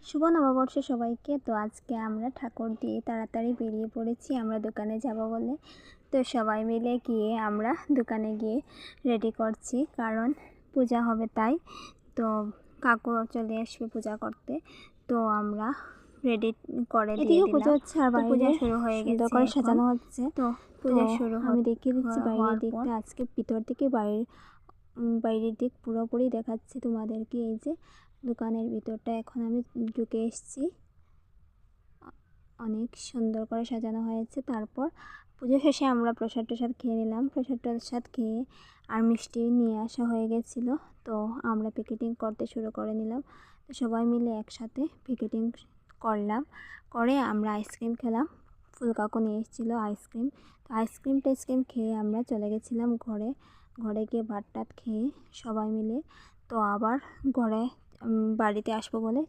শুভ নববর্ষ সবাইকে। তো আজকে আমরা ঠাকুর দিয়ে তাড়াতাড়ি বেরিয়ে পড়েছি আমরা দোকানে যাব বলে। তো সবাই মিলে গিয়ে আমরা দোকানে গিয়ে রেডি করছি, কারণ পূজা হবে তাই। তো কাকু চলে আসবে পূজা করতে, তো আমরা রেডি করে দিয়ে দিলাম। পূজা হচ্ছে আর পূজা শুরু হয়ে গেছে, করে সাজানো হচ্ছে। তো পূজা শুরু আমি দেখিয়ে দিচ্ছি বাইরের দিকটা। আজকে ভিতর থেকে বাইরের দিক পুরোপুরি দেখাচ্ছি তোমাদেরকে। এই যে দোকানের ভিতরটা এখন আমি ঢুকে এসেছি, অনেক সুন্দর করে সাজানো হয়েছে। তারপর পুজো শেষে আমরা প্রসাদ খেয়ে নিলাম। প্রসাদ খেয়ে আর মিষ্টি নিয়ে আসা হয়ে গেছিলো, তো আমরা প্যাকেটিং করতে শুরু করে নিলাম। তো সবাই মিলে একসাথে প্যাকেটিং করলাম, করে আমরা আইসক্রিম খেলাম। ফুলকাকু নিয়ে এসেছিলো আইসক্রিম। তো আইসক্রিম খেয়ে আমরা চলে গেছিলাম ঘরে গিয়ে ভাত খেয়ে সবাই মিলে। তো আবার বাড়িতে আসবো বলে